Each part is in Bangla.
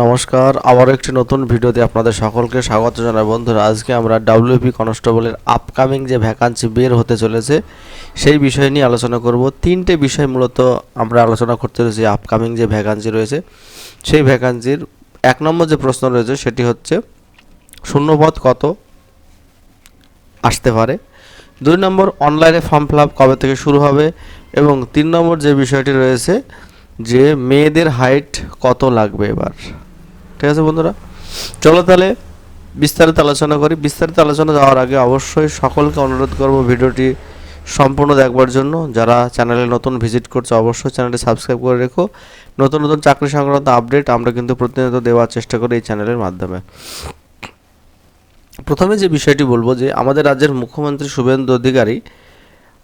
নমস্কার, আবারও একটি নতুন ভিডিওতে আপনাদের সকলকে স্বাগত জানাই। বন্ধুরা, আজকে আমরা ডাব্লিউপি কনস্টেবলের আপকামিং যে ভ্যাকান্সি বের হতে চলেছে সেই বিষয় নিয়ে আলোচনা করব। তিনটে বিষয় মূলত আমরা আলোচনা করতে চলেছি। আপকামিং যে ভ্যাকান্সি রয়েছে সেই ভ্যাকান্সির 1 নম্বর যে প্রশ্ন রয়েছে সেটি হচ্ছে শূন্যপদ কত আসতে পারে। 2 নম্বর, অনলাইনে ফর্ম ফিল আপ কবে থেকে শুরু হবে। এবং 3 নম্বর যে বিষয়টি রয়েছে যে মেয়েদের হাইট কত লাগবে এবার। ঠিক আছে বন্ধুরা, চলো তাহলে বিস্তারিত আলোচনা করি। বিস্তারিত আলোচনা যাওয়ার আগে অবশ্যই সকলকে অনুরোধ করব ভিডিওটি সম্পূর্ণ দেখবার জন্য। যারা চ্যানেলে নতুন ভিজিট করছে অবশ্যই চ্যানেলটি সাবস্ক্রাইব করে রেখো। নতুন নতুন চাকরি সংক্রান্ত আপডেট আমরা কিন্তু প্রতিনিয়ত দেওয়ার চেষ্টা করি এই চ্যানেলের মাধ্যমে। প্রথমে যে বিষয়টি বলবো যে আমাদের রাজ্যের মুখ্যমন্ত্রী শুভেন্দু অধিকারী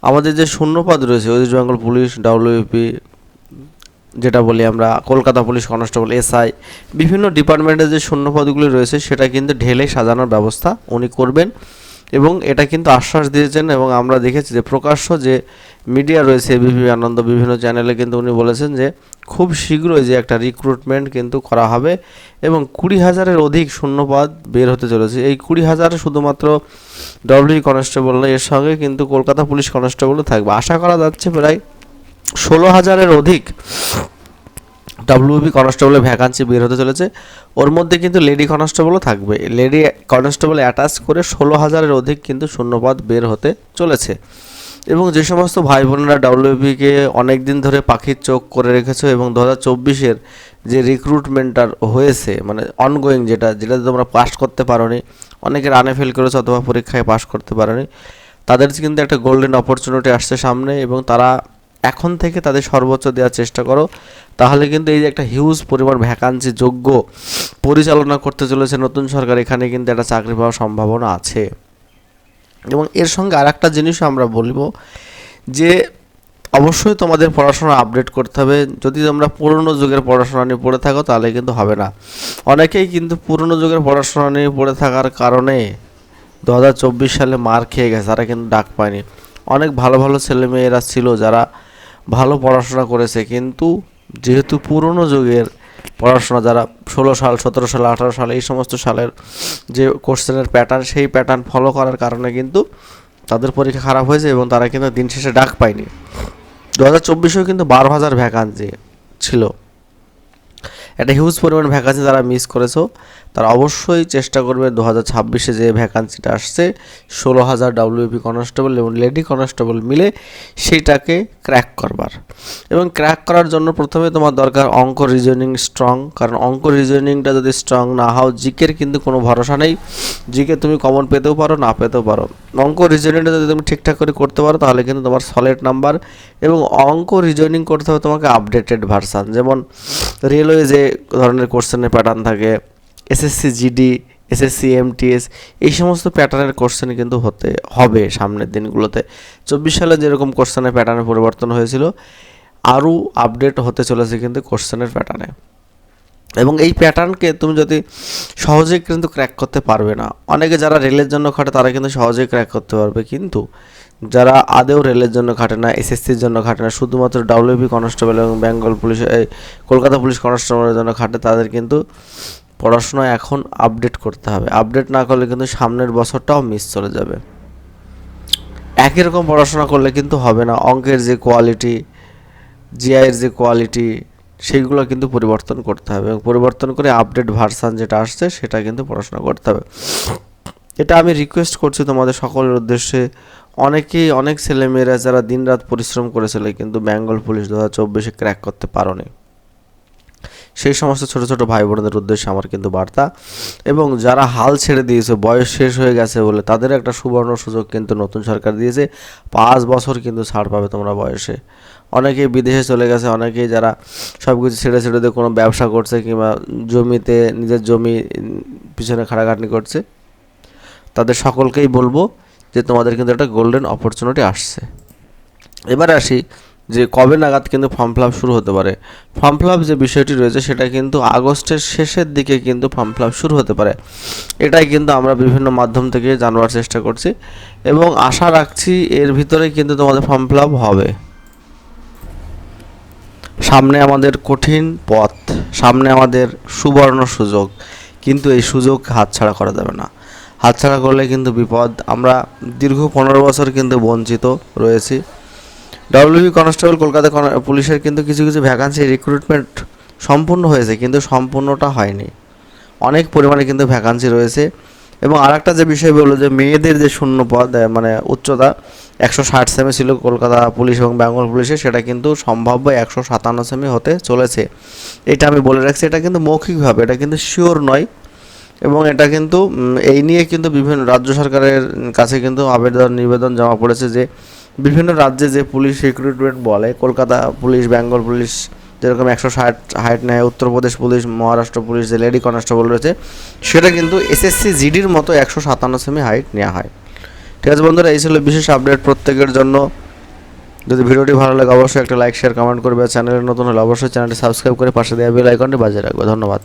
আমাদের যে শূন্যপদ রয়েছে ওয়েস্ট বেঙ্গল পুলিশ, ডাব্লিউপি যেটা বলি আমরা, কলকাতা পুলিশ কনস্টেবল, এসআই, বিভিন্ন ডিপার্টমেন্টের যে শূন্যপদগুলি রয়েছে সেটা কিন্তু ঢেলে সাজানোর ব্যবস্থা উনি করবেন এবং এটা কিন্তু আশ্বাস দিয়েছেন। এবং আমরা দেখেছি যে প্রকাশ্য যে মিডিয়া রয়েছে এবিপি আনন্দ, বিভিন্ন চ্যানেলে কিন্তু উনি বলেছেন যে খুব শীঘ্রই যে একটা রিক্রুটমেন্ট কিন্তু করা হবে এবং 20,000-এর অধিক শূন্যপদ বের হতে চলেছে। এই 20,000 শুধুমাত্র ডাব্লিউপি কনস্টেবল নয়, এর সঙ্গে কিন্তু কলকাতা পুলিশ কনস্টেবলও থাকবে। আশা করা যাচ্ছে প্রায় 16,000-এর অধিক ডাব্লিউপি কনস্টেবলের ভ্যাকান্সি বের হতে চলেছে। ওর মধ্যে কিন্তু লেডি কনস্টেবলও থাকবে। লেডি কনস্টেবল অ্যাটাচ করে 16,000-এর অধিক কিন্তু শূন্যপদ বের হতে চলেছে। এবং যে সমস্ত ভাই বোনেরা ডাব্লিউপিকে অনেক দিন ধরে পাখির চোখ করে রেখেছো এবং 2024-এর যে রিক্রুটমেন্টটা হয়েছে, মানে অনগোয়িং যেটাতে তোমরা পাস করতে পারোনি, অনেকে রানে ফেল করেছো অথবা পরীক্ষায় পাস করতে পারোনি, তাদের কিন্তু একটা গোল্ডেন অপরচুনিটি আসছে সামনে এবং তারা এখন থেকে তাদের সর্বোচ্চ দেওয়ার চেষ্টা করো। তাহলে কিন্তু এই যে একটা হিউজ পরিমাণ ভ্যাকান্সি যোগ্য পরিচালনা করতে চলেছে নতুন সরকার, এখানে কিন্তু একটা চাকরি পাওয়ার সম্ভাবনা আছে। এবং এর সঙ্গে আর একটা জিনিসও আমরা বলবো যে অবশ্যই তোমাদের পড়াশোনা আপডেট করতে হবে। যদি তোমরা পুরনো যুগের পড়াশোনা নিয়ে পড়ে থাকো তাহলে কিন্তু হবে না। অনেকেই কিন্তু পুরনো যুগের পড়াশোনা নিয়ে পড়ে থাকার কারণে 2024 সালে মার খেয়ে গেছে, তারা কিন্তু ডাক পায়নি। অনেক ভালো ভালো ছেলেমেয়েরা ছিল যারা ভালো পড়াশোনা করেছে, কিন্তু যেহেতু পুরনো যুগের পড়াশোনা, যারা 16 সাল, 17 সাল, 18 সাল এই সমস্ত সালের যে কোশ্চেনের প্যাটার্ন, সেই প্যাটার্ন ফলো করার কারণে কিন্তু তাদের পরীক্ষা খারাপ হয়েছে এবং তারা কিন্তু দিন শেষে ডাক পায়নি। 2024-এও কিন্তু 12,000 ভ্যাকান্সি ছিল। একটা হিউজ পরিমাণ ভ্যাকান্সি তারা মিস করেছো। তারা অবশ্যই চেষ্টা করবে 2026-এ যে ভ্যাকান্সিটা আসছে 16,000 ডাব্লিউপি কনস্টেবল এবং লেডি কনস্টেবল মিলে সেইটাকে ক্র্যাক করবার। এবং ক্র্যাক করার জন্য প্রথমে তোমার দরকার অঙ্ক রিজনিং স্ট্রং, কারণ অঙ্ক রিজনিংটা যদি স্ট্রং না হও, জিকের কিন্তু কোনো ভরসা নেই। জিকে তুমি কমন পেতেও পারো, না পেতেও পারো। অঙ্ক রিজনিংটা যদি তুমি ঠিকঠাক করে করতে পারো তাহলে কিন্তু তোমার সলিড নাম্বার। এবং অঙ্ক রিজনিং করতে হবে তোমাকে আপডেটেড ভার্সান, যেমন রেলওয়ে যে ধরনের কোশ্চেনের প্যাটার্ন থাকে, এসএসসি জিডি, এসএসসি এমটিএস, এই সমস্ত প্যাটার্নের কোশ্চেন কিন্তু হতে হবে সামনের দিনগুলোতে। 24 সালে যেরকম কোশ্চেনের প্যাটার্নে পরিবর্তন হয়েছিল, আরও আপডেট হতে চলেছে কিন্তু কোশ্চেনের প্যাটার্নে। এবং এই প্যাটার্নকে তুমি যদি সহজেই কিন্তু ক্র্যাক করতে পারবে না। অনেকে যারা রেলের জন্য খাটে তারা কিন্তু সহজেই ক্র্যাক করতে পারবে, কিন্তু যারা আদেও রেলের জন্য খাটে না, এসএসসির জন্য খাটে না, শুধুমাত্র ডাব্লিউপি কনস্টেবল এবং বেঙ্গল পুলিশ, কলকাতা পুলিশ কনস্টেবলের জন্য খাটে, তাদের কিন্তু পড়াশোনা এখন আপডেট করতে হবে। আপডেট না করলে কিন্তু সামনের বছরটাও মিস চলে যাবে। একই রকম পড়াশোনা করলে কিন্তু হবে না। অঙ্কের যে কোয়ালিটি, জিআইয়ের যে কোয়ালিটি, সেইগুলো কিন্তু পরিবর্তন করতে হবে এবং পরিবর্তন করে আপডেট ভার্সান যেটা আসছে সেটা কিন্তু পড়াশোনা করতে হবে। এটা আমি রিকোয়েস্ট করছি তোমাদের সকলের উদ্দেশ্যে। অনেক ছেলেমেয়েরা যারা দিনরাত পরিশ্রম করেছিল কিন্তু বেঙ্গল পুলিশ 2024-এ ক্র্যাক করতে পারোনি, সেই সমস্ত ছোটো ছোটো ভাই বোনদের উদ্দেশ্যে আমার কিন্তু বার্তা। এবং যারা হাল ছেড়ে দিয়েছে, বয়স শেষ হয়ে গেছে বলে, তাদের একটা সুবর্ণ সুযোগ কিন্তু নতুন সরকার দিয়েছে। 5 বছর কিন্তু ছাড় পাবে তোমরা বয়সে। অনেকেই বিদেশে চলে গেছে, অনেকেই যারা সব কিছু ছেড়ে দিয়ে কোনো ব্যবসা করছে কিংবা জমিতে নিজের জমি পিছনে খাটাখাটনি করছে, তাদের সকলকেই বলবো যে তোমাদের কিন্তু একটা গোল্ডেন অপরচুনিটি আসছে। এবার আসি যে কবে নাগাদ কিন্তু ফর্ম ফিল আপ শুরু হতে পারে। ফর্ম ফিল আপ যে বিষয়টি রয়েছে সেটা কিন্তু আগস্টের শেষের দিকে কিন্তু ফর্ম ফিল আপ শুরু হতে পারে। এটাই কিন্তু আমরা বিভিন্ন মাধ্যম থেকে জানবার চেষ্টা করছি এবং আশা রাখছি এর ভিতরে কিন্তু তোমাদের ফর্ম ফিল আপ হবে। সামনে আমাদের কঠিন পথ, সামনে আমাদের সুবর্ণ সুযোগ, কিন্তু এই সুযোগ হাতছাড়া করা যাবে না। হাতছাড়া করলে কিন্তু বিপদ। আমরা দীর্ঘ 15 বছর কিন্তু বঞ্চিত রয়েছি। ডব্লিউবি কনস্টেবল কলকাতা পুলিশের কিন্তু কিছু কিছু ভ্যাকান্সি রিক্রুটমেন্ট সম্পূর্ণ হয়েছে, কিন্তু সম্পূর্ণটা হয়নি। অনেক পরিমাণে কিন্তু ভ্যাকান্সি রয়েছে। এবং আরেকটা যে বিষয় বললো যে মেয়েদের যে শূন্য পদ মানে উচ্চতা 160 সেমি ছিল কলকাতা পুলিশ এবং বেঙ্গল পুলিশে, সেটা কিন্তু সম্ভাব্য 157 সেমি হতে চলেছে। এটা আমি বলে রাখছি, এটা কিন্তু মৌখিকভাবে, এটা কিন্তু শিওর নয়। এবং এটা কিন্তু এই নিয়ে কিন্তু বিভিন্ন রাজ্য সরকারের কাছে কিন্তু নিবেদন জমা পড়েছে যে বিভিন্ন রাজ্যে যে পুলিশ রিক্রুটমেন্ট বলে, কলকাতা পুলিশ, বেঙ্গল পুলিশ যেরকম 160 হাইট নেয়, উত্তরপ্রদেশ পুলিশ, মহারাষ্ট্র পুলিশ যে লেডি কনস্টেবল রয়েছে, সেটা কিন্তু এসএসসি জিডির মতো 157 সেমি হাইট নেওয়া হয়। ঠিক আছে বন্ধুরা, এই ছিল বিশেষ আপডেট প্রত্যেকের জন্য। যদি ভিডিওটি ভালো লাগে অবশ্যই একটা লাইক, শেয়ার, কমেন্ট করবে। চ্যানেলে নতুন হলে অবশ্যই চ্যানেলটি সাবস্ক্রাইব করে পাশে দেওয়া বেল আইকনটি বাজিয়ে রাখবে। ধন্যবাদ।